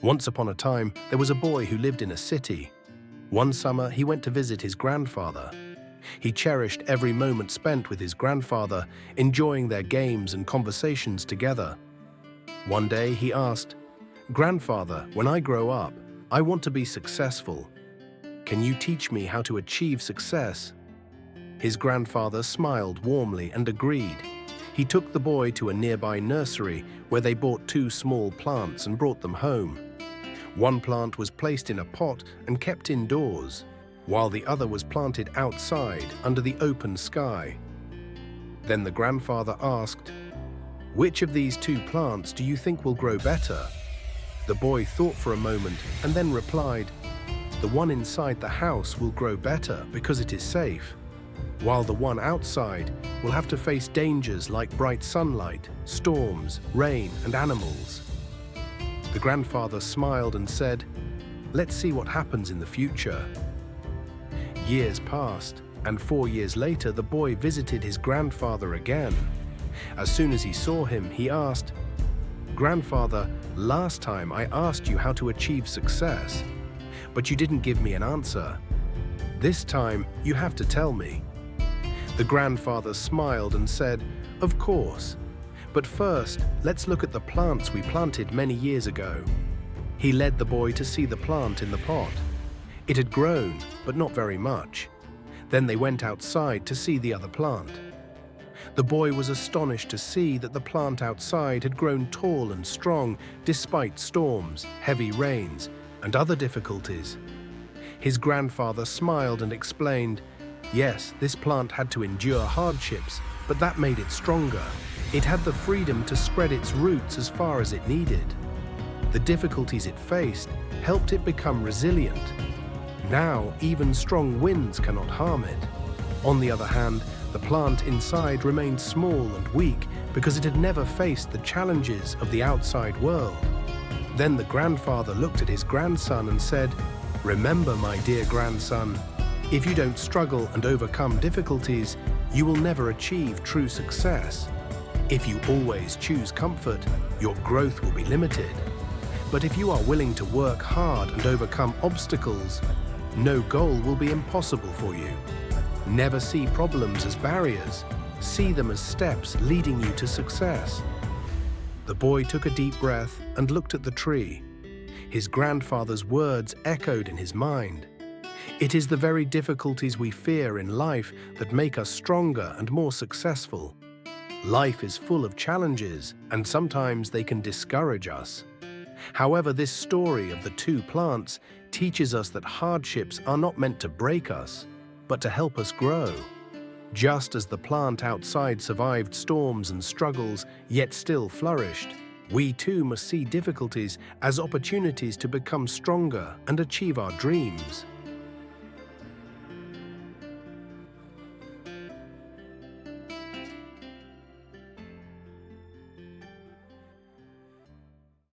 Once upon a time, there was a boy who lived in a city. One summer, he went to visit his grandfather. He cherished every moment spent with his grandfather, enjoying their games and conversations together. One day, he asked, "Grandfather, when I grow up, I want to be successful. Can you teach me how to achieve success?" His grandfather smiled warmly and agreed. He took the boy to a nearby nursery where they bought two small plants and brought them home. One plant was placed in a pot and kept indoors, while the other was planted outside under the open sky. Then the grandfather asked, "Which of these two plants do you think will grow better?" The boy thought for a moment and then replied, "The one inside the house will grow better because it is safe, while the one outside will have to face dangers like bright sunlight, storms, rain, and animals." The grandfather smiled and said, "Let's see what happens in the future." Years passed, and 4 years later the boy visited his grandfather again. As soon as he saw him, he asked, "Grandfather, last time I asked you how to achieve success, but you didn't give me an answer. This time you have to tell me." The grandfather smiled and said, "Of course. But first, let's look at the plants we planted many years ago." He led the boy to see the plant in the pot. It had grown, but not very much. Then they went outside to see the other plant. The boy was astonished to see that the plant outside had grown tall and strong despite storms, heavy rains, and other difficulties. His grandfather smiled and explained, "Yes, this plant had to endure hardships, but that made it stronger. It had the freedom to spread its roots as far as it needed. The difficulties it faced helped it become resilient. Now, even strong winds cannot harm it." On the other hand, the plant inside remained small and weak because it had never faced the challenges of the outside world. Then the grandfather looked at his grandson and said, "Remember, my dear grandson, if you don't struggle and overcome difficulties, you will never achieve true success. If you always choose comfort, your growth will be limited. But if you are willing to work hard and overcome obstacles, no goal will be impossible for you. Never see problems as barriers. See them as steps leading you to success." The boy took a deep breath and looked at the tree. His grandfather's words echoed in his mind. It is the very difficulties we fear in life that make us stronger and more successful. Life is full of challenges, and sometimes they can discourage us. However, this story of the two plants teaches us that hardships are not meant to break us, but to help us grow. Just as the plant outside survived storms and struggles, yet still flourished, we too must see difficulties as opportunities to become stronger and achieve our dreams.